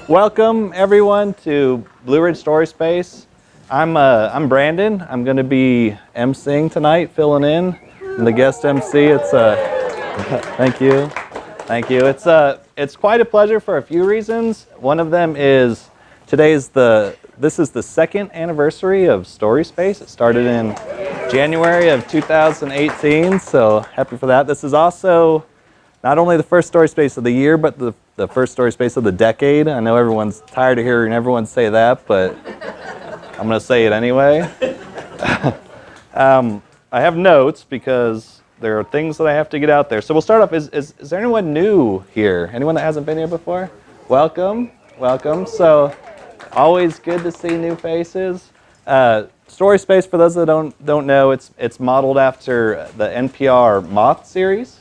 Welcome everyone to Blue Ridge Story Space. I'm Brandon. I'm going to be emceeing tonight, filling in. I'm the guest MC. It's thank you. It's quite a pleasure for a few reasons. One of them is this is the second anniversary of Story Space. It started in January of 2018, so happy for that. This is also not only the first Story Space of the year, but the first Story Space of the decade. I know everyone's tired of hearing everyone say that, but I'm going to say it anyway. I have notes because there are things that I have to get out there. So we'll start off. Is there anyone new here? Anyone that hasn't been here before? Welcome. So always good to see new faces. Story Space, for those that don't know, it's modeled after the NPR Moth series,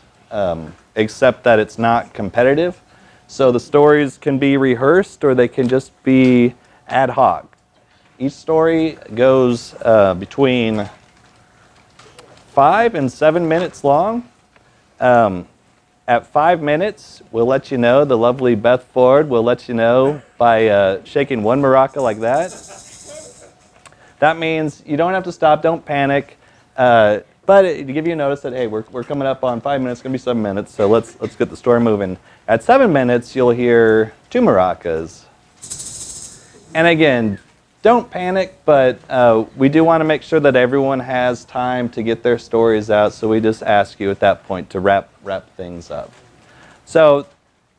except that it's not competitive. So the stories can be rehearsed or they can just be ad hoc. Each story goes between 5 and 7 minutes long. At 5 minutes, we'll let you know, the lovely Beth Ford will let you know by shaking one maraca like that. That means you don't have to stop, don't panic, but to give you a notice that, hey, we're coming up on 5 minutes, it's going to be 7 minutes, so let's get the story moving. At 7 minutes, you'll hear 2 maracas. And again, don't panic, but we do want to make sure that everyone has time to get their stories out, so we just ask you at that point to wrap things up. So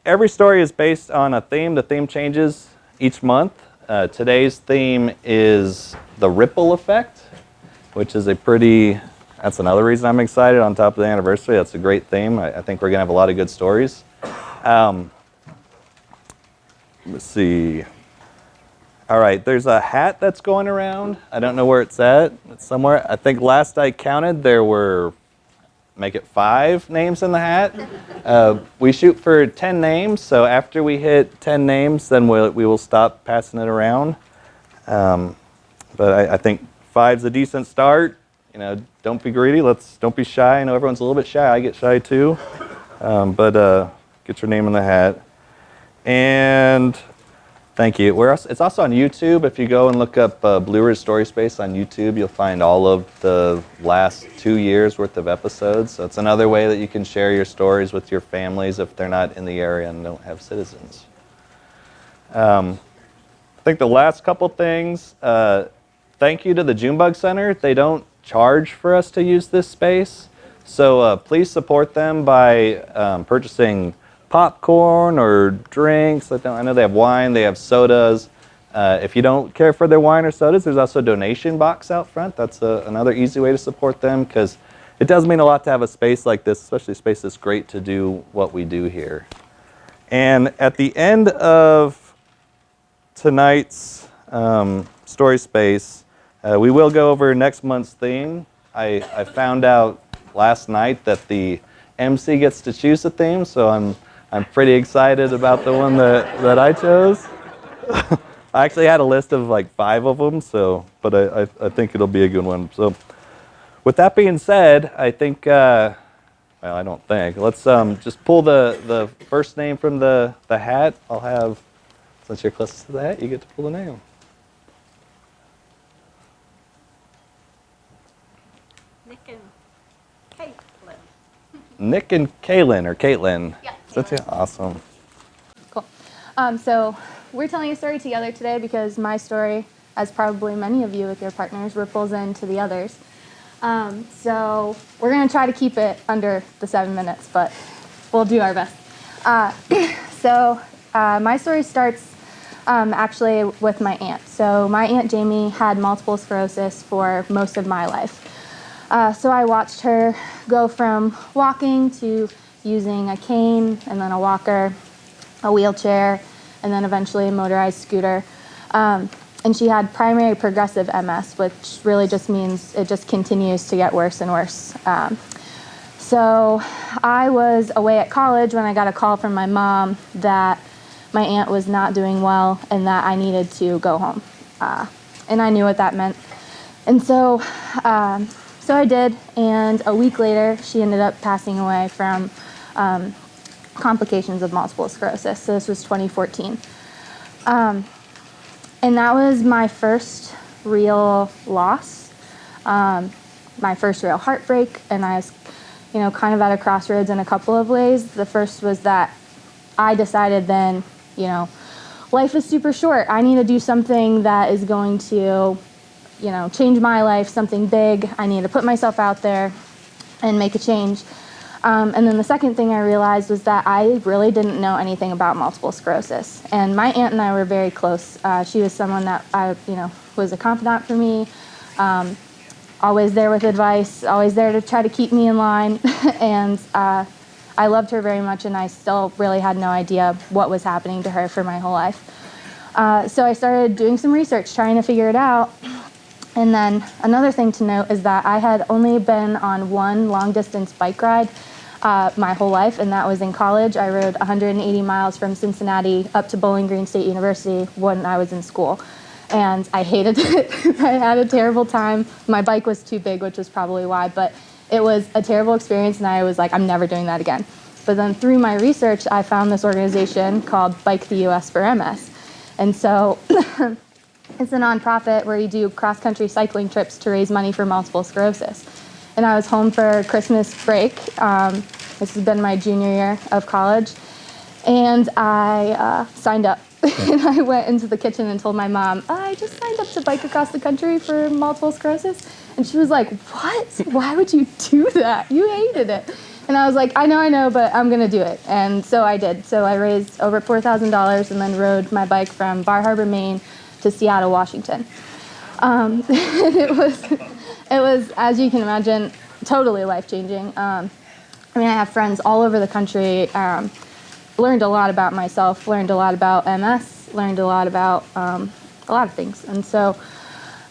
every story is based on a theme. The theme changes each month. Today's theme is the ripple effect, which is that's another reason I'm excited on top of the anniversary. That's a great theme. I think we're going to have a lot of good stories. Let's see. All right, there's a hat that's going around. I don't know where it's at. It's somewhere. I think last I counted, there were, make it 5 names in the hat. We shoot for 10 names, so after we hit 10 names, then we will stop passing it around. But I think 5's a decent start. You know, don't be greedy. Don't be shy. I know everyone's a little bit shy. I get shy too. But get your name in the hat. And thank you. It's also on YouTube. If you go and look up Blue Ridge Story Space on YouTube, you'll find all of the last 2 years worth of episodes. So it's another way that you can share your stories with your families if they're not in the area and don't have citizens. I think the last couple things, thank you to the Junebug Center. They don't charge for us to use this space. So please support them by purchasing popcorn or drinks. I know they have wine, they have sodas. If you don't care for their wine or sodas, there's also a donation box out front. That's another easy way to support them, because it does mean a lot to have a space like this, especially a space that's great to do what we do here. And at the end of tonight's Story Space, we will go over next month's theme. I found out last night that the MC gets to choose a theme, so I'm pretty excited about the one that I chose. I actually had a list of like 5 of them, but I think it'll be a good one. So with that being said, I think, well, I don't think. Let's just pull the first name from the hat. I'll have, since you're closest to the hat, you get to pull the name. Nick and Kaylin, or Caitlin. Yeah. Awesome. Cool. So we're telling a story together today because my story, as probably many of you with your partners, ripples into the others. So we're going to try to keep it under the 7 minutes, but we'll do our best. My story starts actually with my aunt. So my Aunt Jamie had multiple sclerosis for most of my life. So I watched her go from walking to using a cane, and then a walker, a wheelchair, and then eventually a motorized scooter. And she had primary progressive MS, which really just means it just continues to get worse and worse. So I was away at college when I got a call from my mom that my aunt was not doing well and that I needed to go home. And I knew what that meant. And so I did, and a week later, she ended up passing away from complications of multiple sclerosis. So this was 2014. And that was my first real loss, my first real heartbreak, and I was, kind of at a crossroads in a couple of ways. The first was that I decided then, life is super short. I need to do something that is going to, change my life, something big. I need to put myself out there and make a change. And then the second thing I realized was that I really didn't know anything about multiple sclerosis. And my aunt and I were very close. She was someone that was a confidant for me, always there with advice, always there to try to keep me in line. And I loved her very much, and I still really had no idea what was happening to her for my whole life. So I started doing some research, trying to figure it out. And then another thing to note is that I had only been on one long-distance bike ride my whole life, and that was in college. I rode 180 miles from Cincinnati up to Bowling Green State University when I was in school. And I hated it. I had a terrible time. My bike was too big, which was probably why, but it was a terrible experience, and I was like, I'm never doing that again. But then through my research, I found this organization called Bike the US for MS. And so it's a nonprofit where you do cross-country cycling trips to raise money for multiple sclerosis. And I was home for Christmas break. This has been my junior year of college. And I signed up. And I went into the kitchen and told my mom, I just signed up to bike across the country for multiple sclerosis. And she was like, what? Why would you do that? You hated it. And I was like, I know, but I'm going to do it. And so I did. So I raised over $4,000 and then rode my bike from Bar Harbor, Maine to Seattle, Washington. It was, as you can imagine, totally life-changing. I have friends all over the country, learned a lot about myself, learned a lot about MS, learned a lot about a lot of things. And so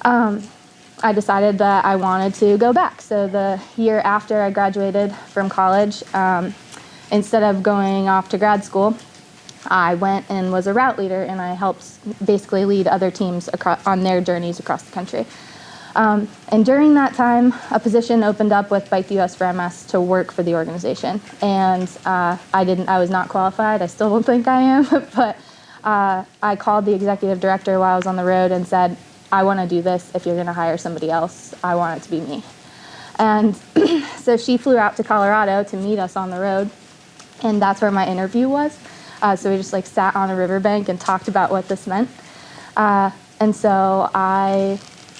I decided that I wanted to go back. So the year after I graduated from college, instead of going off to grad school, I went and was a route leader, and I helped basically lead other teams on their journeys across the country. And during that time, a position opened up with Bike the US for MS to work for the organization. And I was not qualified. I still don't think I am, but I called the executive director while I was on the road and said, I want to do this. If you're going to hire somebody else, I want it to be me. And so she flew out to Colorado to meet us on the road, and that's where my interview was. So we just sat on a riverbank and talked about what this meant. And so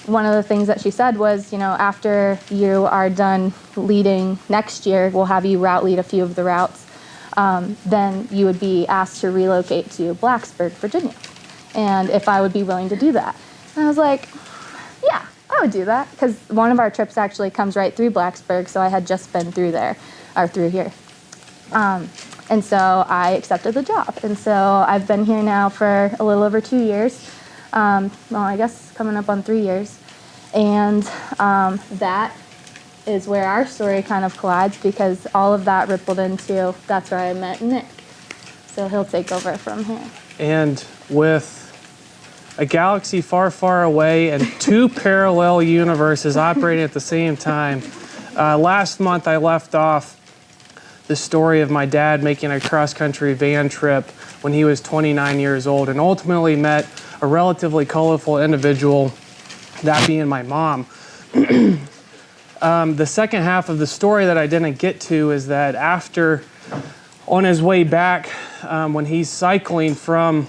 one of the things that she said was, after you are done leading next year, we'll have you route lead a few of the routes. Then you would be asked to relocate to Blacksburg, Virginia, and if I would be willing to do that. And I was like, yeah, I would do that, because one of our trips actually comes right through Blacksburg, so I had just been through there, or through here. And so I accepted the job. And so I've been here now for a little over 2 years. I guess coming up on 3 years. And that is where our story kind of collides, because all of that rippled into, that's where I met Nick. So he'll take over from here. And with a galaxy far, far away and two parallel universes operating at the same time, last month I left off the story of my dad making a cross-country van trip when he was 29 years old, and ultimately met a relatively colorful individual, that being my mom. The second half of the story that I didn't get to is that after, on his way back, when he's cycling from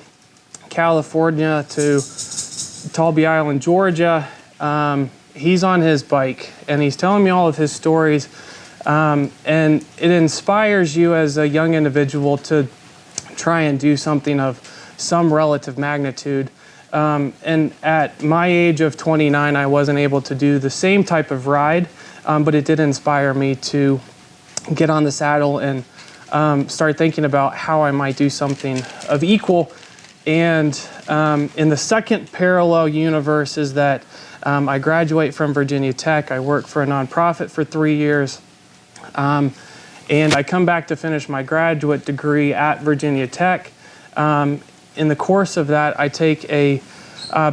California to Tolby Island, Georgia, he's on his bike and he's telling me all of his stories. And it inspires you as a young individual to try and do something of some relative magnitude. And at my age of 29, I wasn't able to do the same type of ride, but it did inspire me to get on the saddle and start thinking about how I might do something of equal. And in the second parallel universe is that I graduate from Virginia Tech. I work for a nonprofit for 3 years. And I come back to finish my graduate degree at Virginia Tech. In the course of that, I take a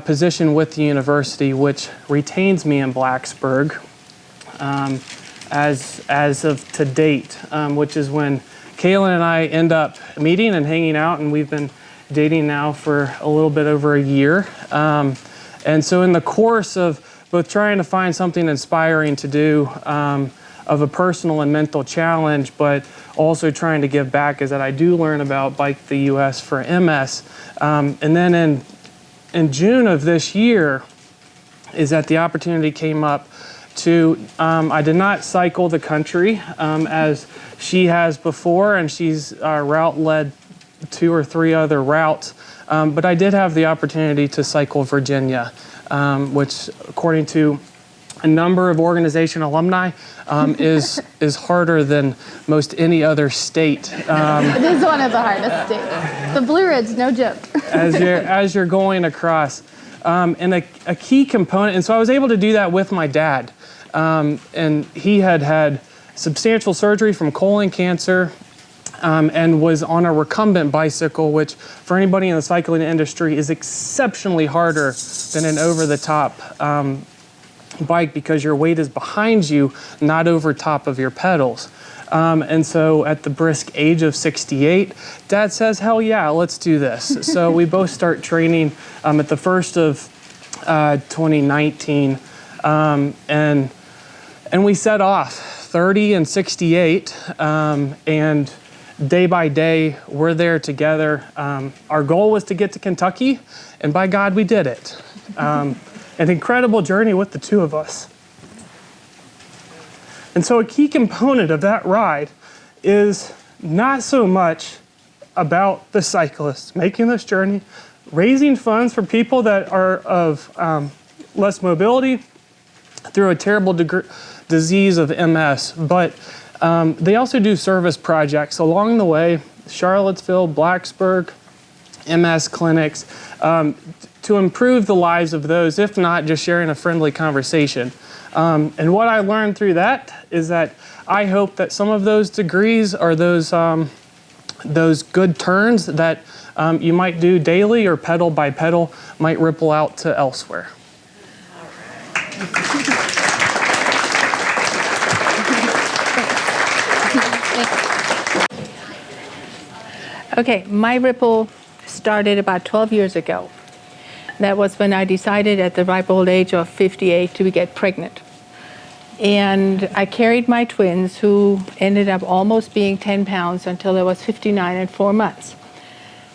position with the university which retains me in Blacksburg as of to date, which is when Kaylin and I end up meeting and hanging out, and we've been dating now for a little bit over a year. And so in the course of both trying to find something inspiring to do, of a personal and mental challenge, but also trying to give back, is that I do learn about Bike the US for MS. And then in June of this year is that the opportunity came up to, I did not cycle the country as she has before, and she's route led 2 or 3 other routes, but I did have the opportunity to cycle Virginia, which according to a number of organization alumni is harder than most any other state. It is one of the hardest states. The Blue Ridge, no joke. as you're going across. And a key component, and so I was able to do that with my dad. And he had substantial surgery from colon cancer, and was on a recumbent bicycle, which for anybody in the cycling industry is exceptionally harder than an over-the-top bike, because your weight is behind you, not over top of your pedals. And so at the brisk age of 68, Dad says, hell yeah, let's do this. So we both start training at the first of 2019, and we set off 30 and 68, and day by day we're there together. Our goal was to get to Kentucky, and by God we did it. An incredible journey with the two of us. And so a key component of that ride is not so much about the cyclists making this journey, raising funds for people that are of less mobility through a terrible disease of MS, but they also do service projects along the way, Charlottesville, Blacksburg, MS clinics, to improve the lives of those, if not just sharing a friendly conversation. And what I learned through that is that I hope that some of those degrees or those good turns that you might do daily or pedal by pedal might ripple out to elsewhere. Okay, my ripple started about 12 years ago. That was when I decided at the ripe old age of 58 to get pregnant. And I carried my twins, who ended up almost being 10 pounds until I was 59 and 4 months,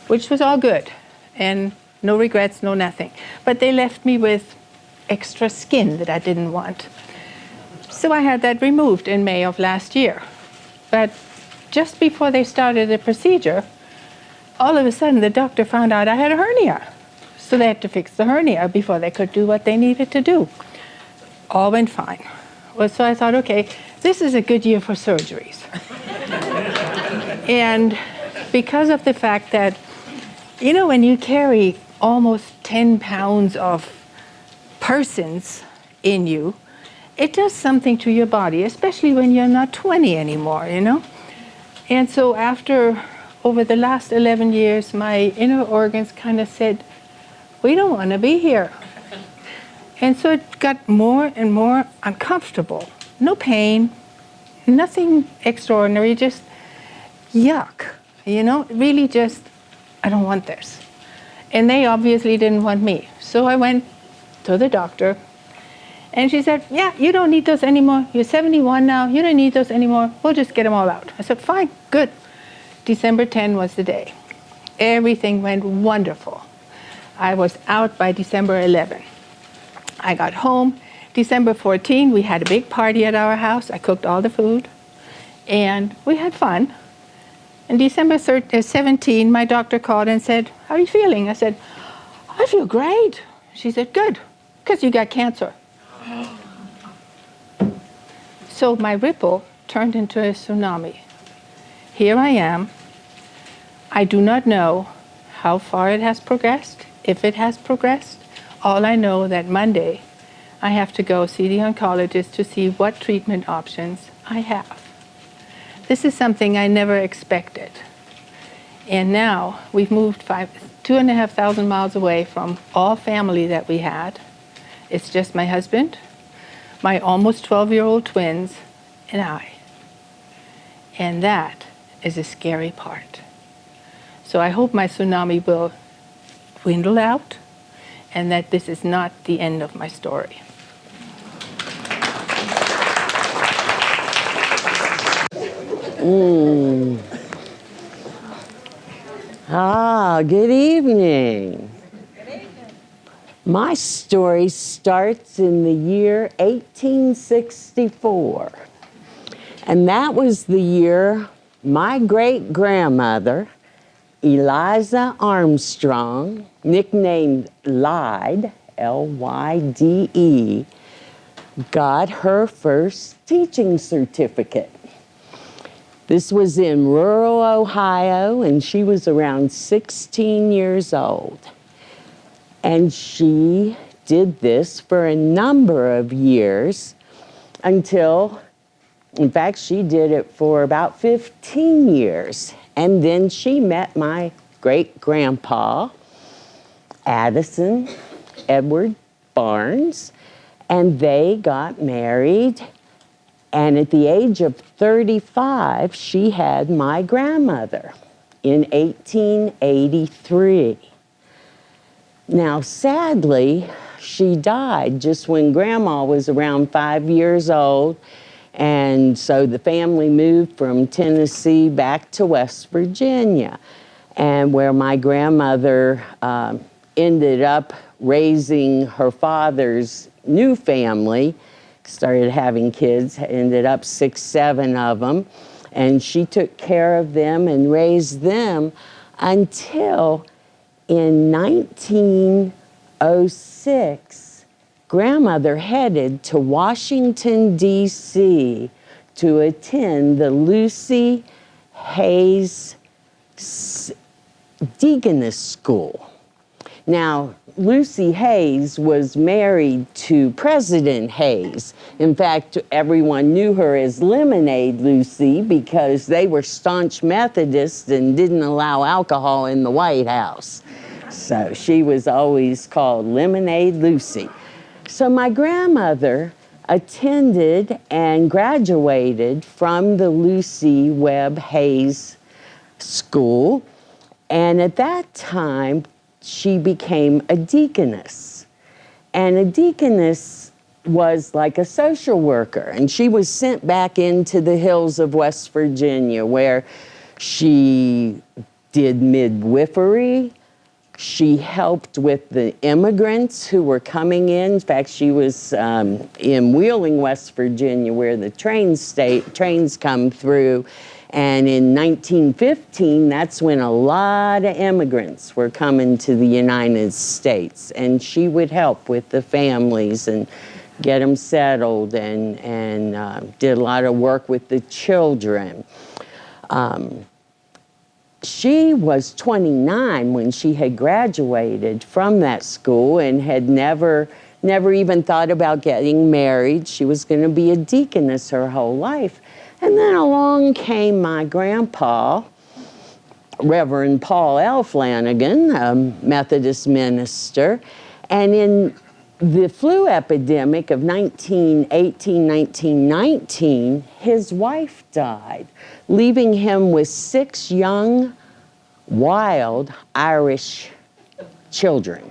which was all good, and no regrets, no nothing. But they left me with extra skin that I didn't want. So I had that removed in May of last year. But just before they started the procedure, all of a sudden the doctor found out I had a hernia. So they had to fix the hernia before they could do what they needed to do. All went fine. Well, so I thought, okay, this is a good year for surgeries. And because of the fact that, you know, when you carry almost 10 pounds of persons in you, it does something to your body, especially when you're not 20 anymore, you know? And so over the last 11 years, my inner organs kind of said, we don't want to be here. And so it got more and more uncomfortable. No pain, nothing extraordinary, just yuck, you know, really just, I don't want this. And they obviously didn't want me. So I went to the doctor, and she said, yeah, you don't need those anymore. You're 71 now, you don't need those anymore. We'll just get them all out. I said, fine, good. December 10 was the day. Everything went wonderful. I was out by December 11. I got home. December 14, we had a big party at our house. I cooked all the food, and we had fun. And December 17, my doctor called and said, how are you feeling? I said, I feel great. She said, good, because you got cancer. So my ripple turned into a tsunami. Here I am. I do not know how far it has progressed, if it has progressed. All I know that Monday I have to go see the oncologist to see what treatment options I have. This is something I never expected. And now we've moved 2,500 miles away from all family that we had. It's just my husband, my almost 12-year-old twins, and I. And that is a scary part. So I hope my tsunami will dwindle out and that this is not the end of my story. Good evening. My story starts in the year 1864. And that was the year my great-grandmother, Eliza Armstrong, nicknamed Lyde, Lyde, got her first teaching certificate. This was in rural Ohio, and she was around 16 years old. And she did this for a number of years until, in fact, she did it for about 15 years. And then she met my great-grandpa, Addison Edward Barnes, and they got married. And at the age of 35, she had my grandmother in 1883. Now, sadly, she died just when Grandma was around 5 years old. And so the family moved from Tennessee back to West Virginia, and where my grandmother ended up raising her father's new family, started having kids, ended up 6, 7 of them, and she took care of them and raised them until in 1906, Grandmother headed to Washington, D.C. to attend the Lucy Hayes Deaconess School. Now, Lucy Hayes was married to President Hayes. In fact, everyone knew her as Lemonade Lucy because they were staunch Methodists and didn't allow alcohol in the White House. So she was always called Lemonade Lucy. So my grandmother attended and graduated from the Lucy Webb Hayes School, and at that time, she became a deaconess. And a deaconess was like a social worker, and she was sent back into the hills of West Virginia where she did midwifery. She helped with the immigrants who were coming in. In fact, she was in Wheeling, West Virginia, where the trains come through. And in 1915, that's when a lot of immigrants were coming to the United States. And she would help with the families and get them settled and did a lot of work with the children. She was 29 when she had graduated from that school and had never even thought about getting married. She was going to be a deaconess her whole life. And then along came my grandpa, Reverend Paul L. Flanagan, a Methodist minister. And in the flu epidemic of 1918, 1919, his wife died, leaving him with 6 young, wild Irish children.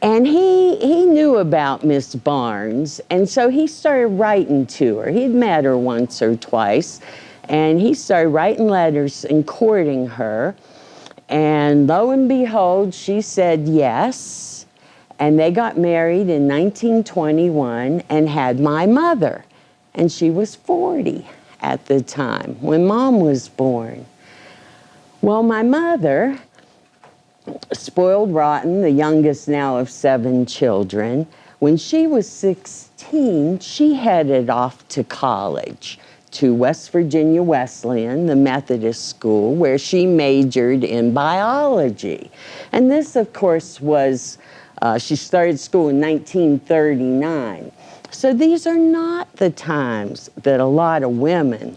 And he knew about Miss Barnes, and so he started writing to her. He'd met her once or twice, and he started writing letters and courting her. And lo and behold, she said yes, and they got married in 1921 and had my mother. And she was 40 at the time when Mom was born. Well, my mother, spoiled rotten, the youngest now of 7 children, when she was 16, she headed off to college, to West Virginia Wesleyan, the Methodist school, where she majored in biology. And this, of course, was, she started school in 1939. So these are not the times that a lot of women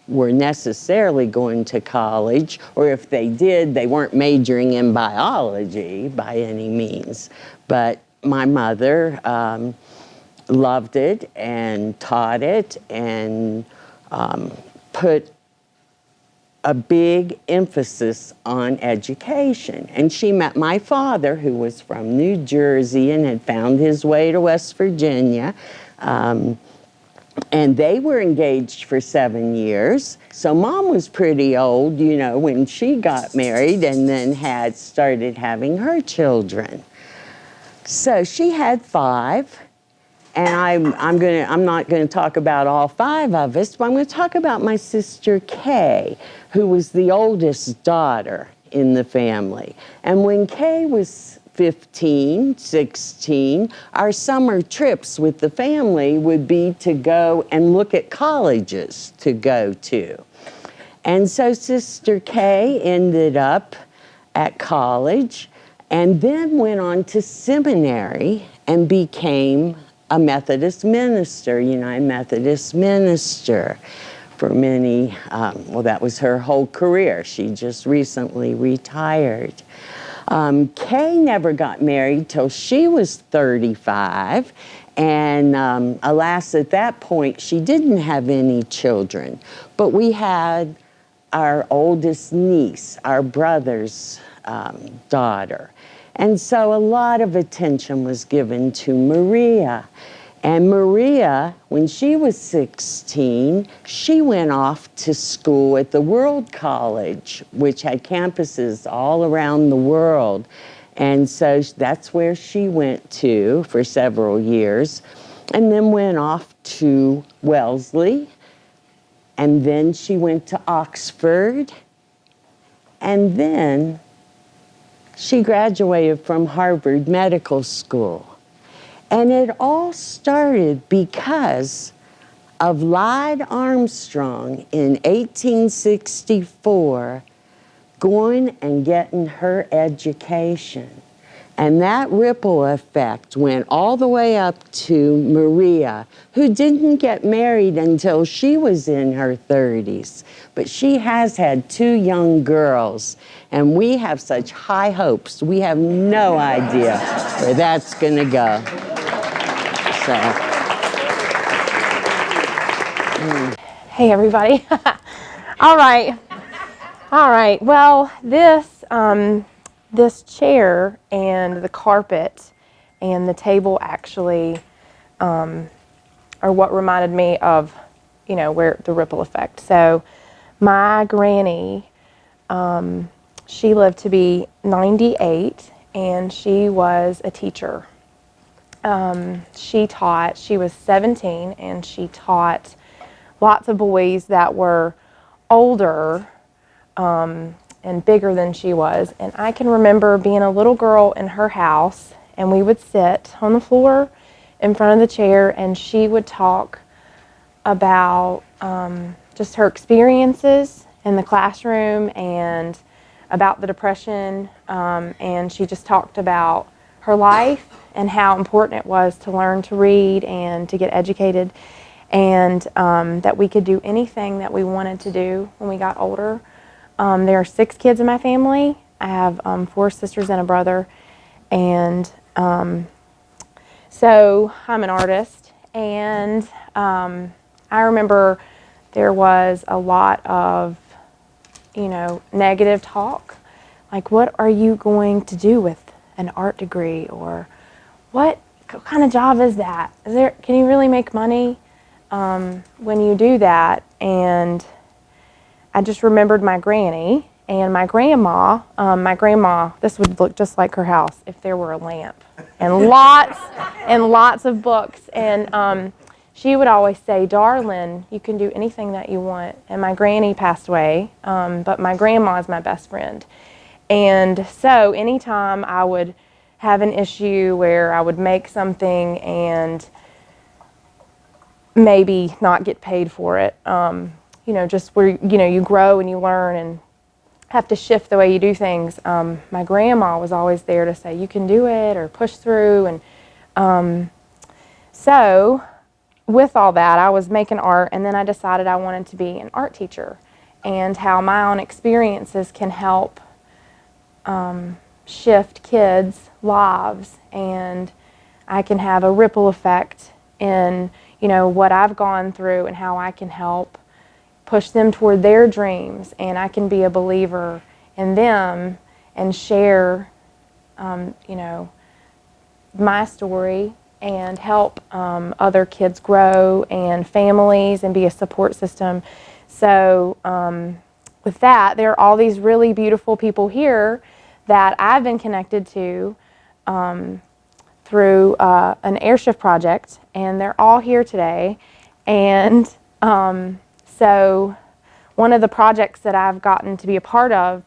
were necessarily going to college, or if they did, they weren't majoring in biology by any means. But my mother loved it and taught it and put a big emphasis on education. And she met my father, who was from New Jersey and had found his way to West Virginia. And they were engaged for 7 years. So Mom was pretty old, you know, when she got married and then had started having her children. So she had 5. And I'm not going to talk about all 5 of us, but I'm going to talk about my sister Kay, who was the oldest daughter in the family. And when Kay was 15, 16, our summer trips with the family would be to go and look at colleges to go to. And so Sister Kay ended up at college and then went on to seminary and became a Methodist minister, United Methodist minister for many, well, that was her whole career. She just recently retired. Kay never got married till she was 35, and alas, at that point, she didn't have any children. But we had our oldest niece, our brother's daughter. And so a lot of attention was given to Maria. And Maria, when she was 16, she went off to school at the World College, which had campuses all around the world. And so that's where she went to for several years, and then went off to Wellesley, and then she went to Oxford, and then she graduated from Harvard Medical School. And it all started because of Lyde Armstrong in 1864 going and getting her education. And that ripple effect went all the way up to Maria, who didn't get married until she was in her 30s. But she has had 2 young girls, and we have such high hopes. We have no idea where that's going to go. So. Hey, everybody. All right. Well, this chair and the carpet and the table actually are what reminded me of, you know, where the ripple effect. So my granny, she lived to be 98, and she was a teacher. She was 17, and she taught lots of boys that were older and bigger than she was. And I can remember being a little girl in her house, and we would sit on the floor in front of the chair, and she would talk about just her experiences in the classroom and about the Depression, and she just talked about her life and how important it was to learn to read and to get educated, and that we could do anything that we wanted to do when we got older. There are 6 kids in my family. I have 4 sisters and a brother, and so I'm an artist, and I remember there was a lot of, you know, negative talk, like, what are you going to do with an art degree, or what kind of job is that? Can you really make money when you do that? And I just remembered my granny and my grandma. My grandma, this would look just like her house if there were a lamp, and lots of books. And she would always say, "Darling, you can do anything that you want." And my granny passed away, but my grandma is my best friend. And so anytime I would have an issue where I would make something and maybe not get paid for it, you know, just where, you know, you grow and you learn and have to shift the way you do things. My grandma was always there to say, "You can do it," or "push through." And so with all that, I was making art, and then I decided I wanted to be an art teacher, and how my own experiences can help shift kids' lives, and I can have a ripple effect in, you know, what I've gone through and how I can help push them toward their dreams, and I can be a believer in them and share, you know, my story and help other kids grow and families and be a support system. So with that, there are all these really beautiful people here that I've been connected to through an airship project, and they're all here today. And so one of the projects that I've gotten to be a part of,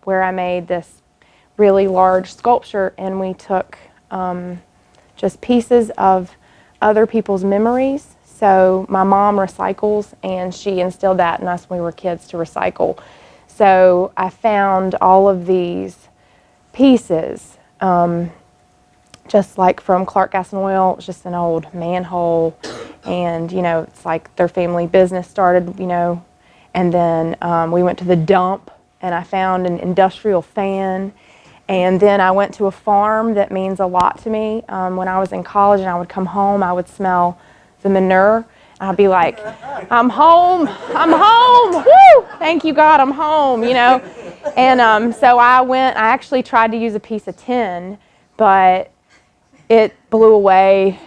where I made this really large sculpture, and we took just pieces of other people's memories. So my mom recycles, and she instilled that in us when we were kids to recycle. So I found all of these pieces, just like from Clark Gas and Oil. It's just an old manhole, and you know, it's like their family business started, you know. And then we went to the dump, and I found an industrial fan. And then I went to a farm that means a lot to me. When I was in college and I would come home, I would smell the manure. I'd be like, I'm home, woo! Thank you, God, I'm home, you know. And so I actually tried to use a piece of tin, but it blew away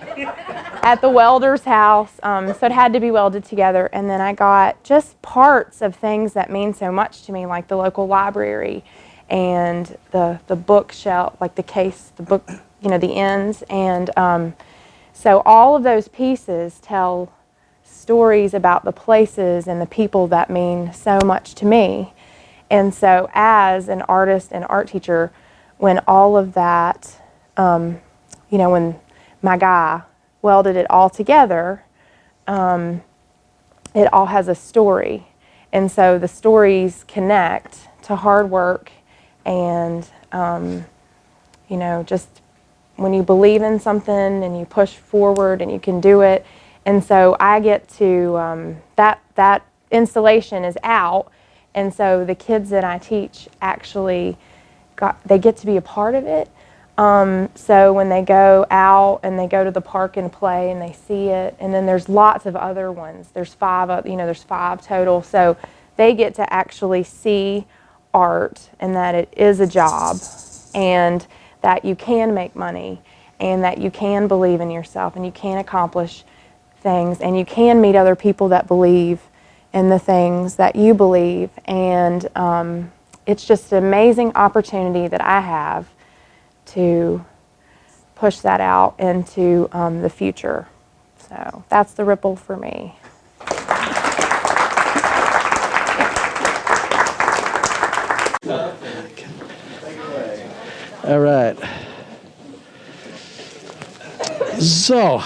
at the welder's house, so it had to be welded together. And then I got just parts of things that mean so much to me, like the local library and the bookshelf, like the case, the book, you know, the ends. And so all of those pieces tell stories about the places and the people that mean so much to me. And so as an artist and art teacher, when all of that, you know, when my guy welded it all together, it all has a story. And so the stories connect to hard work and, you know, just when you believe in something and you push forward and you can do it. And so I get to, that installation is out, and so the kids that I teach actually they get to be a part of it. So when they go out and they go to the park and play and they see it, and then there's lots of other ones. There's five, you know, there's 5 total. So they get to actually see art, and that it is a job, and that you can make money, and that you can believe in yourself, and you can accomplish things, and you can meet other people that believe in the things that you believe. And it's just an amazing opportunity that I have to push that out into the future. So that's the ripple for me. All right. So,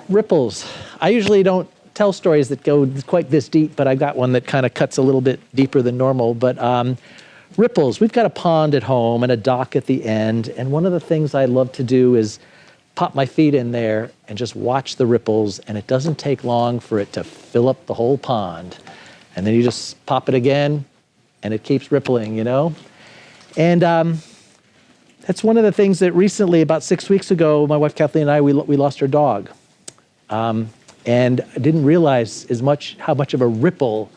ripples. I usually don't tell stories that go quite this deep, but I've got one that kind of cuts a little bit deeper than normal. But ripples, we've got a pond at home and a dock at the end, and one of the things I love to do is pop my feet in there and just watch the ripples, and it doesn't take long for it to fill up the whole pond. And then you just pop it again, and it keeps rippling, you know? And that's one of the things that recently, about 6 weeks ago, my wife Kathleen and I, we lost our dog. And I didn't realize how much of a ripple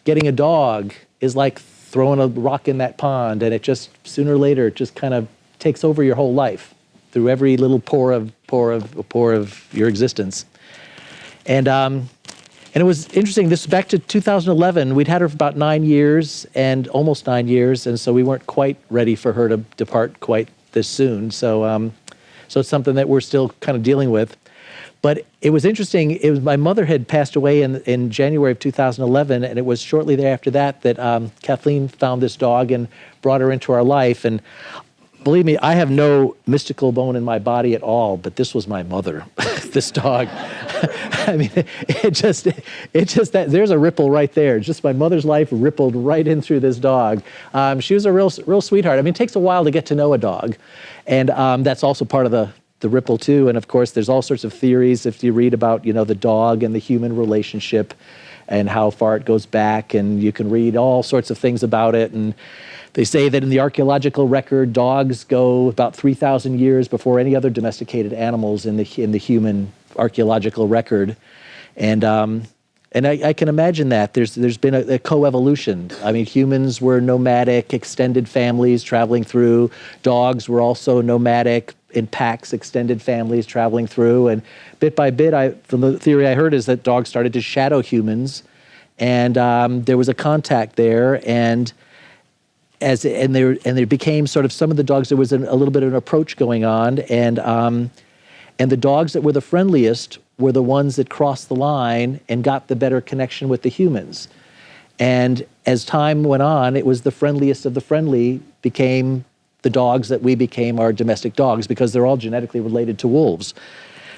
getting a dog is like throwing a rock in that pond, and it just, sooner or later, it just kind of takes over your whole life through every little pore of your existence. And it was interesting. This was back to 2011. We'd had her for about 9 years, and almost 9 years, and so we weren't quite ready for her to depart quite this soon. So, so it's something that we're still kind of dealing with. But it was interesting. It was my mother had passed away in January of 2011, and it was shortly thereafter that Kathleen found this dog and brought her into our life. And believe me, I have no mystical bone in my body at all, but this was my mother, this dog. I mean, it just that there's a ripple right there. Just my mother's life rippled right in through this dog. She was a real sweetheart. I mean, it takes a while to get to know a dog, and that's also part of the ripple too. And of course, there's all sorts of theories if you read about, you know, the dog and the human relationship and how far it goes back, and you can read all sorts of things about it. And they say that in the archaeological record, dogs go about 3,000 years before any other domesticated animals in the human archaeological record. And I can imagine that there's been a coevolution. I mean, humans were nomadic, extended families traveling through. Dogs were also nomadic in packs, extended families traveling through. And bit by bit, the theory I heard is that dogs started to shadow humans, and there was a contact there. And there became sort of some of the dogs. There was a little bit of an approach going on, and the dogs that were the friendliest were the ones that crossed the line and got the better connection with the humans. And as time went on, it was the friendliest of the friendly became the dogs that we became our domestic dogs, because they're all genetically related to wolves.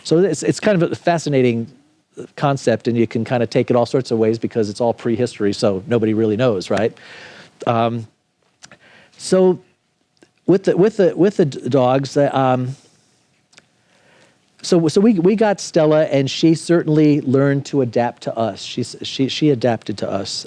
So it's kind of a fascinating concept, and you can kind of take it all sorts of ways because it's all prehistory, so nobody really knows, right? So with the dogs, So we got Stella, and she certainly learned to adapt to us. She adapted to us.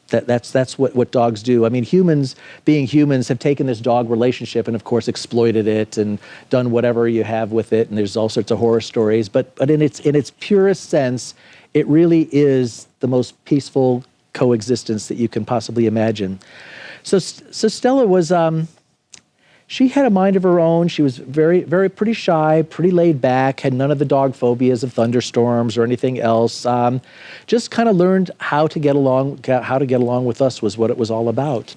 That's what dogs do. I mean, humans, being humans, have taken this dog relationship and, of course, exploited it and done whatever you have with it. And there's all sorts of horror stories. But in its purest sense, it really is the most peaceful coexistence that you can possibly imagine. So Stella was. She had a mind of her own. She was pretty shy, pretty laid back, had none of the dog phobias of thunderstorms or anything else. Just kind of learned how to get along with us was what it was all about.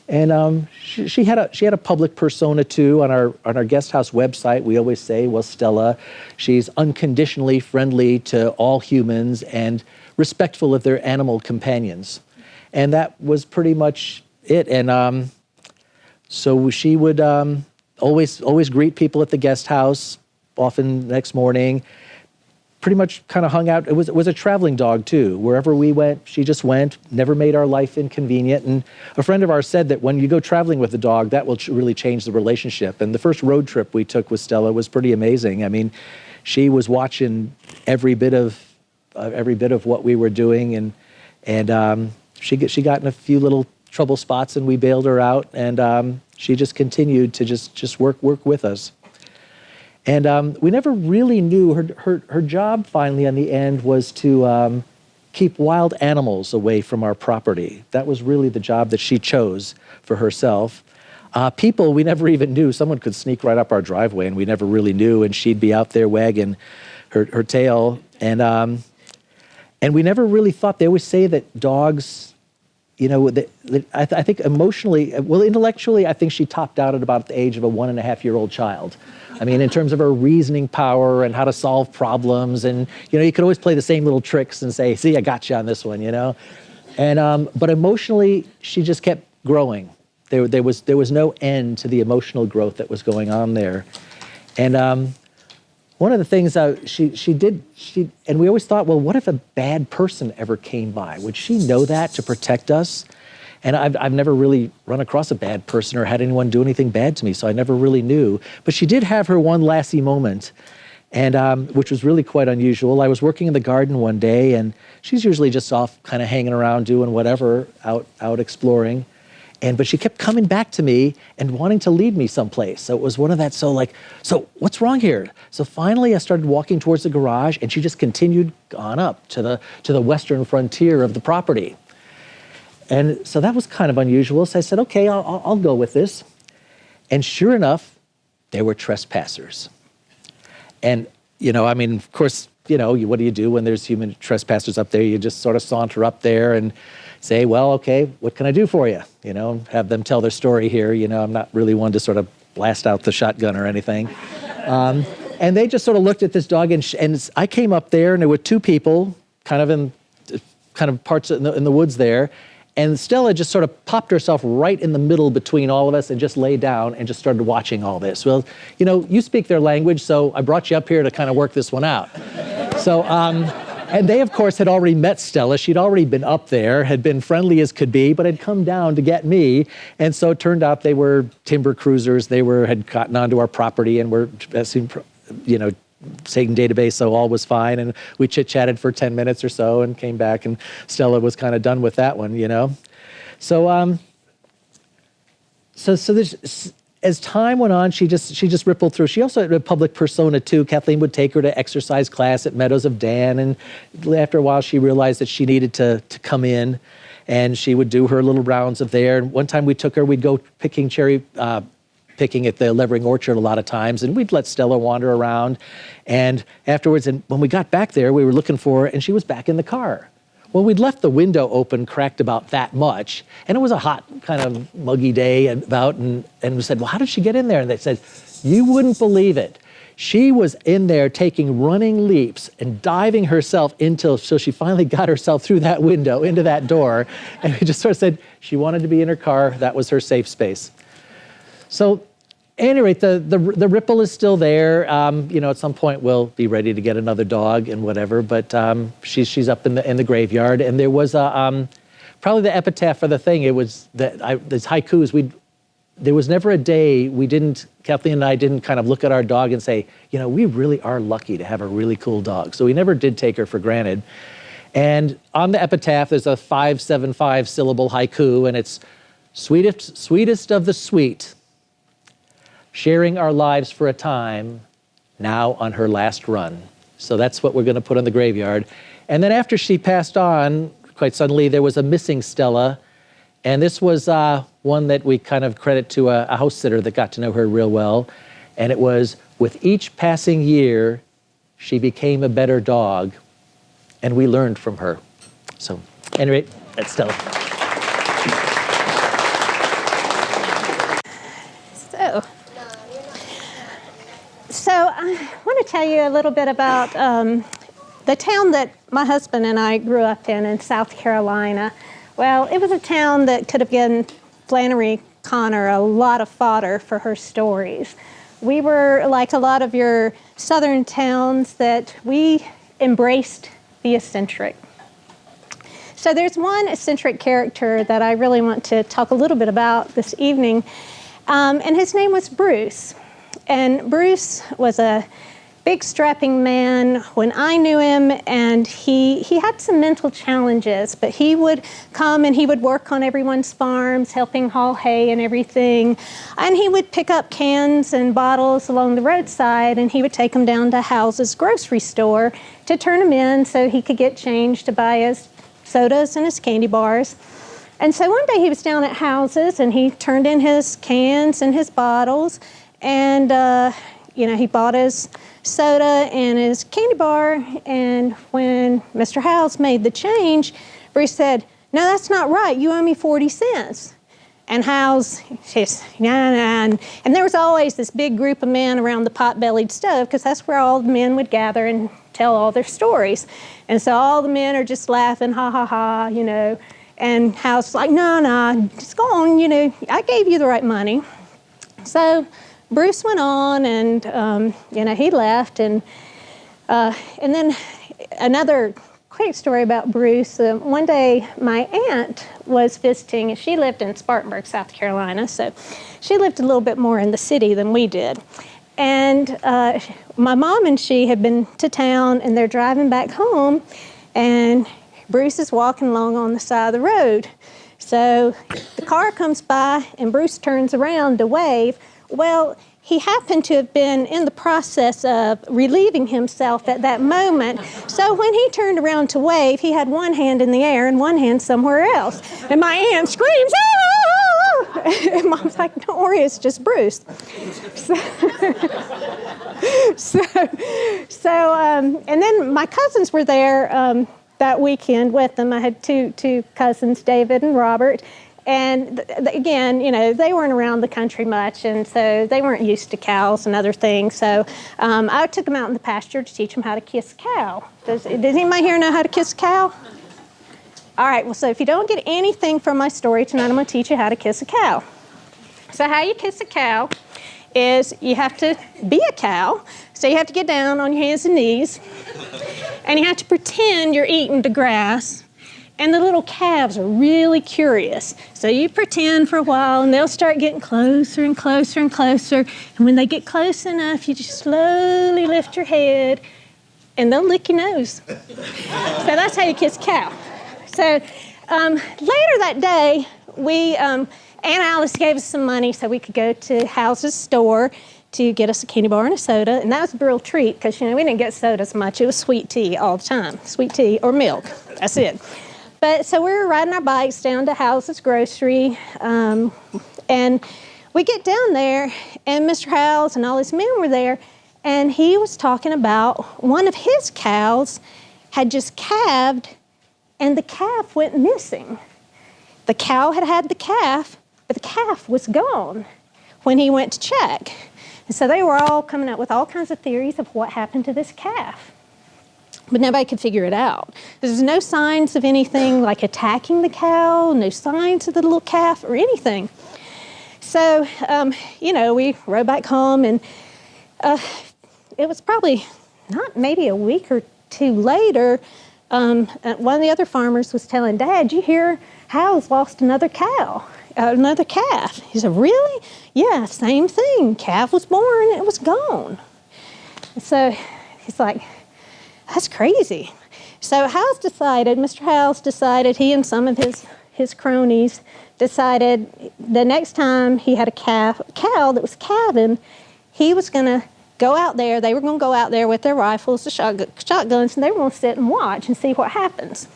And she had a public persona too. On our guest house website, we always say, well, Stella, she's unconditionally friendly to all humans and respectful of their animal companions. And that was pretty much it. And so she would always greet people at the guest house, often the next morning. Pretty much kind of hung out. It was a traveling dog too. Wherever we went, she just went. Never made our life inconvenient. And a friend of ours said that when you go traveling with a dog, that will really change the relationship. And the first road trip we took with Stella was pretty amazing. I mean, she was watching every bit of what we were doing, and she got in a few little trouble spots, and we bailed her out, and she just continued to just work with us. And we never really knew her job. Finally, in the end, was to keep wild animals away from our property. That was really the job that she chose for herself. People, we never even knew. Someone could sneak right up our driveway, and we never really knew. And she'd be out there wagging her tail, and we never really thought. They always say that dogs. You know, I think emotionally, well, intellectually, I think she topped out at about the age of a 1.5-year-old child. I mean, in terms of her reasoning power and how to solve problems, and you could always play the same little tricks and say, "See, I got you on this one," And but emotionally, she just kept growing. There was no end to the emotional growth that was going on there, and one of the things she did, and we always thought, well, what if a bad person ever came by? Would she know that to protect us? And I've never really run across a bad person or had anyone do anything bad to me, so I never really knew. But she did have her one lassie moment, and which was really quite unusual. I was working in the garden one day, and she's usually just off kind of hanging around doing whatever, out exploring. But she kept coming back to me and wanting to lead me someplace. So it was one of that, so what's wrong here? So finally I started walking towards the garage, and she just continued on up to the western frontier of the property. And so that was kind of unusual. So I said, okay, I'll go with this. And sure enough, there were trespassers. And, I mean, of course, what do you do when there's human trespassers up there? You just sort of saunter up there and say, well, okay, what can I do for you? Have them tell their story here. I'm not really one to sort of blast out the shotgun or anything. And they just sort of looked at this dog, and I came up there, and there were two people kind of parts in the woods there. And Stella just sort of popped herself right in the middle between all of us and just lay down and just started watching all this. Well, you speak their language, so I brought you up here to kind of work this one out. So, and they, of course, had already met Stella. She'd already been up there, had been friendly as could be, but had come down to get me. And so it turned out they were timber cruisers. They had gotten onto our property and were, Satan database, so all was fine. And we chit-chatted for 10 minutes or so and came back, and Stella was kind of done with that one, So, so there's, as time went on, she just rippled through. She also had a public persona too. Kathleen would take her to exercise class at Meadows of Dan, and after a while she realized that she needed to come in, and she would do her little rounds of there. And one time we took her, we'd go picking at the Levering Orchard a lot of times, and we'd let Stella wander around. And afterwards, and when we got back there, we were looking for her, and she was back in the car. Well, we'd left the window open, cracked about that much, and it was a hot, kind of muggy day about, and we said, well, how did she get in there? And they said, you wouldn't believe it. She was in there taking running leaps and diving herself so she finally got herself through that window, into that door, and we just sort of said she wanted to be in her car. That was her safe space. So, at any rate, the ripple is still there. At some point we'll be ready to get another dog and whatever. But she's up in the graveyard, and there was probably the epitaph for the thing. It was that these haikus. There was never a day Kathleen and I didn't kind of look at our dog and say, we really are lucky to have a really cool dog. So we never did take her for granted. And on the epitaph, there's a 575 syllable haiku, and it's sweetest of the sweet, sharing our lives for a time, now on her last run. So that's what we're going to put on the graveyard. And then after she passed on, quite suddenly, there was a missing Stella. And this was one that we kind of credit to a house sitter that got to know her real well. And it was, with each passing year, she became a better dog, and we learned from her. So, anyway, that's Stella. So I want to tell you a little bit about the town that my husband and I grew up in South Carolina. Well, it was a town that could have given Flannery Connor a lot of fodder for her stories. We were like a lot of your southern towns that we embraced the eccentric. So there's one eccentric character that I really want to talk a little bit about this evening, and his name was Bruce. And Bruce was a big strapping man when I knew him, and he had some mental challenges, but he would come and he would work on everyone's farms, helping haul hay and everything. And he would pick up cans and bottles along the roadside, and he would take them down to House's grocery store to turn them in so he could get change to buy his sodas and his candy bars. And so one day he was down at House's, and he turned in his cans and his bottles, and he bought his soda and his candy bar, and when Mr. House made the change, Bruce said, "No, that's not right. You owe me 40 cents. And House says, "Nah." And there was always this big group of men around the pot-bellied stove, because that's where all the men would gather and tell all their stories. And so all the men are just laughing, ha, ha, ha, And House was like, no, just go on, I gave you the right money. So Bruce went on, and he left, and then another quick story about Bruce. One day, my aunt was visiting, and she lived in Spartanburg, South Carolina, so she lived a little bit more in the city than we did. And my mom and she had been to town, and they're driving back home, and Bruce is walking along on the side of the road. So the car comes by, and Bruce turns around to wave. Well, he happened to have been in the process of relieving himself at that moment. So when he turned around to wave, he had one hand in the air and one hand somewhere else. And my aunt screams, "Ah!" And Mom's like, "Don't worry, it's just Bruce." And then my cousins were there that weekend with them. I had two cousins, David and Robert. And again, they weren't around the country much, and so they weren't used to cows and other things. So I took them out in the pasture to teach them how to kiss a cow. Does anybody here know how to kiss a cow? All right, well, so if you don't get anything from my story tonight, I'm going to teach you how to kiss a cow. So how you kiss a cow is you have to be a cow. So you have to get down on your hands and knees, and you have to pretend you're eating the grass. And the little calves are really curious. So you pretend for a while, and they'll start getting closer and closer and closer. And when they get close enough, you just slowly lift your head, and they'll lick your nose. So that's how you kiss a cow. So later that day, we Aunt Alice gave us some money so we could go to House's store to get us a candy bar and a soda, and that was a real treat because, we didn't get sodas much. It was sweet tea all the time, sweet tea or milk. That's it. But so we were riding our bikes down to House's grocery, and we get down there, and Mr. Howes and all his men were there, and he was talking about one of his cows had just calved, and the calf went missing. The cow had had the calf, but the calf was gone when he went to check. And so they were all coming up with all kinds of theories of what happened to this calf. But nobody could figure it out. There's no signs of anything like attacking the cow, no signs of the little calf or anything. So, we rode back home, and it was probably not maybe a week or two later, one of the other farmers was telling Dad, "You hear Hal's lost another cow, another calf?" He said, "Really?" "Yeah, same thing. Calf was born, it was gone." So he's like, "That's crazy." So Mr. Howes decided, he and some of his cronies decided the next time he had a cow that was calving, he was going to go out there. They were going to go out there with their rifles, the shotguns, and they were going to sit and watch and see what happens.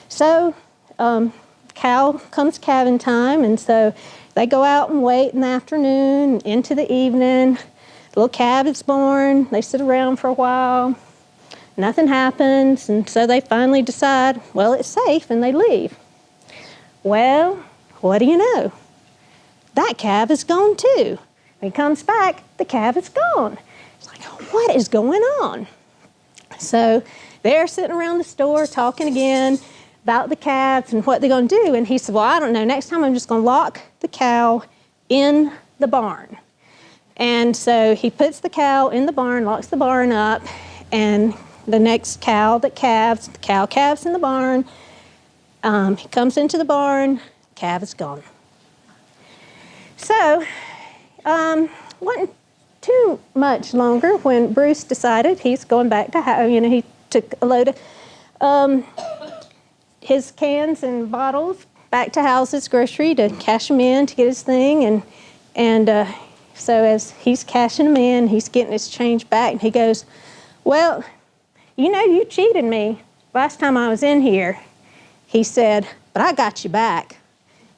So cow comes calving time, and so they go out and wait in the afternoon into the evening. The little calf is born. They sit around for a while. Nothing happens, and so they finally decide, well, it's safe, and they leave. Well, what do you know? That calf is gone too. When he comes back, the calf is gone. It's like, what is going on? So they're sitting around the store talking again about the calves and what they're going to do. And he said, well, I don't know. Next time I'm just going to lock the cow in the barn. And so he puts the cow in the barn, locks the barn up, and the next cow that calves, the cow calves in the barn. He comes into the barn, calf is gone. So, wasn't too much longer when Bruce decided he's going back to he took a load of his cans and bottles back to House's grocery to cash them in to get his thing, and so as he's cashing them in, he's getting his change back, and he goes, well, you cheated me last time I was in here. He said, but I got you back.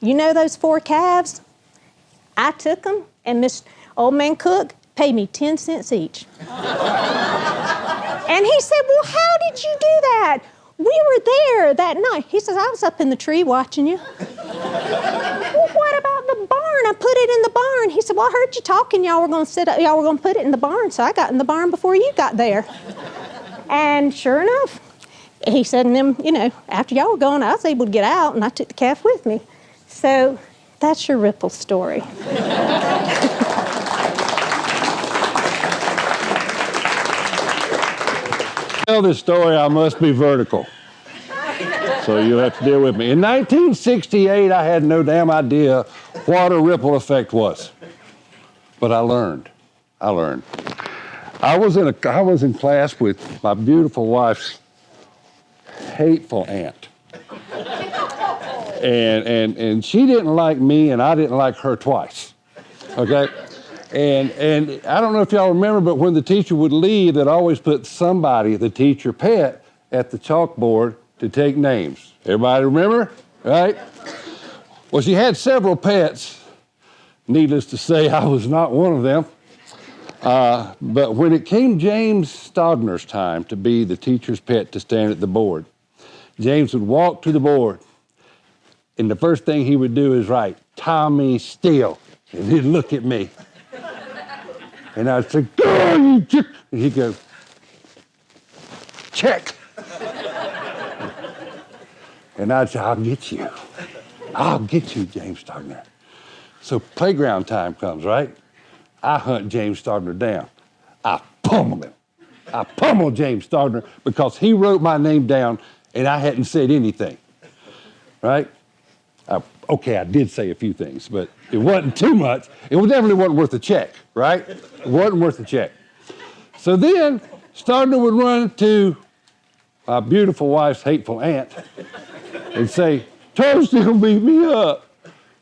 You know those 4 calves? I took them, and Miss Old Man Cook paid me 10 cents each. And he said, well, how did you do that? We were there that night. He says, I was up in the tree watching you. Well, what about the barn? I put it in the barn. He said, well, I heard you talking. Y'all were going to put it in the barn, so I got in the barn before you got there. And sure enough, he said, and then, after y'all were gone, I was able to get out, and I took the calf with me. So that's your ripple story. Tell this story, I must be vertical. So you'll have to deal with me. In 1968, I had no damn idea what a ripple effect was. But I learned. I was in class with my beautiful wife's hateful aunt. And she didn't like me, and I didn't like her twice. Okay? And I don't know if y'all remember, but when the teacher would leave, they'd always put somebody, the teacher pet, at the chalkboard to take names. Everybody remember? Right? Well, she had several pets. Needless to say, I was not one of them. But when it came James Stogner's time to be the teacher's pet to stand at the board, James would walk to the board, and the first thing he would do is write, Tommy Steele. And he'd look at me. And I'd say, and he'd go, check. And I'd say, I'll get you, James Stogner. So playground time comes, right? I hunt James Stogner down. I pummel him. I pummel James Stogner because he wrote my name down and I hadn't said anything, right? Okay, I did say a few things, but it wasn't too much. It definitely wasn't worth a check, right? It wasn't worth a check. So then Stogner would run to my beautiful wife's hateful aunt and say, Toasty will beat me up.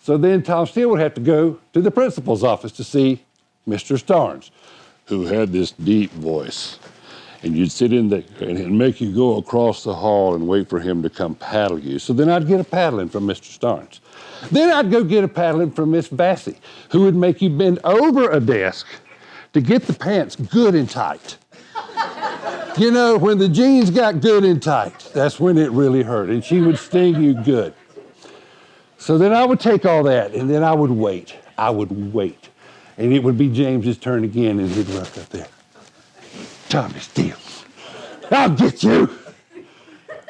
So then Tom Steele would have to go to the principal's office to see Mr. Starnes, who had this deep voice. And you'd sit in there and it'd make you go across the hall and wait for him to come paddle you. So then I'd get a paddling from Mr. Starnes. Then I'd go get a paddling from Miss Vassy, who would make you bend over a desk to get the pants good and tight. You know, when the jeans got good and tight, that's when it really hurt, and she would sting you good. So then I would take all that, and then I would wait. And it would be James's turn again, and he'd look up there. Tommy Steele, I'll get you.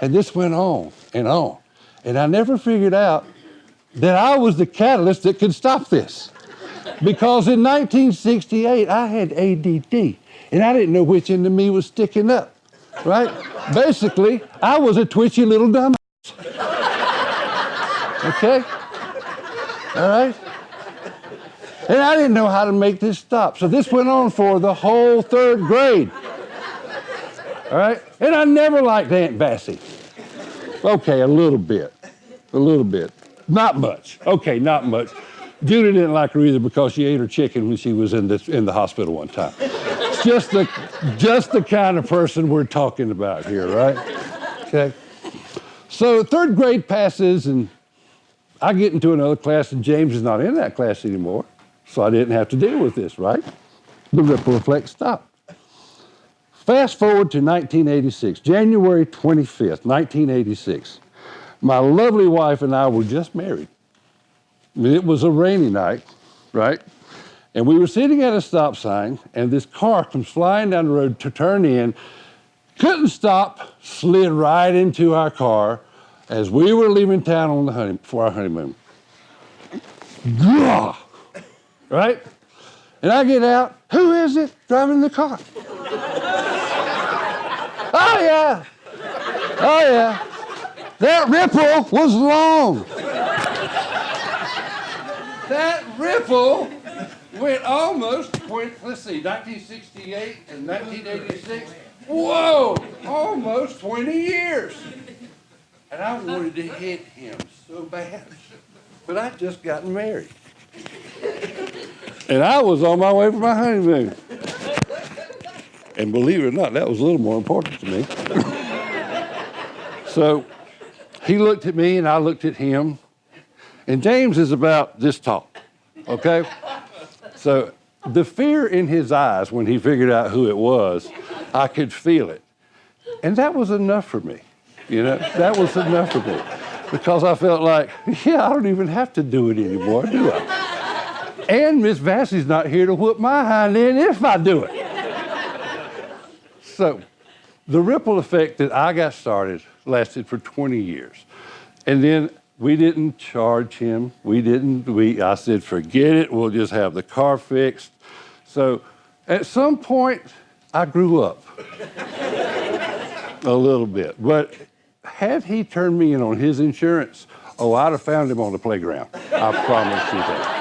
And this went on and on. And I never figured out that I was the catalyst that could stop this. Because in 1968, I had ADD, and I didn't know which end of me was sticking up, right? Basically, I was a twitchy little dumbass. Okay? All right? And I didn't know how to make this stop. So this went on for the whole 3rd grade. All right? And I never liked Aunt Vassy. Okay, a little bit. Not much. Okay, not much. Judy didn't like her either because she ate her chicken when she was in the hospital one time. It's just the kind of person we're talking about here, right? Okay. So 3rd grade passes, and I get into another class, and James is not in that class anymore. So I didn't have to deal with this, right? The ripple effect stopped. Fast forward to 1986, January 25th, 1986. My lovely wife and I were just married. I mean, it was a rainy night, right? And we were sitting at a stop sign, and this car comes flying down the road to turn in, couldn't stop, slid right into our car as we were leaving town on for our honeymoon. Gah! Right? And I get out, who is it driving the car? Oh yeah, that ripple was long. That ripple went almost, let's see, 1968 and 1986. Whoa, almost 20 years. And I wanted to hit him so bad, but I'd just gotten married. And I was on my way for my honeymoon. And believe it or not, that was a little more important to me. So he looked at me and I looked at him. And James is about this tall, okay? So the fear in his eyes when he figured out who it was, I could feel it. And that was enough for me, you know? That was enough for me. Because I felt like, yeah, I don't even have to do it anymore, do I? And Miss Vassy's not here to whoop my hind end if I do it. So the ripple effect that I got started lasted for 20 years. And then we didn't charge him. I said, forget it, we'll just have the car fixed. So at some point, I grew up a little bit. But had he turned me in on his insurance, I'd have found him on the playground. I promise you that.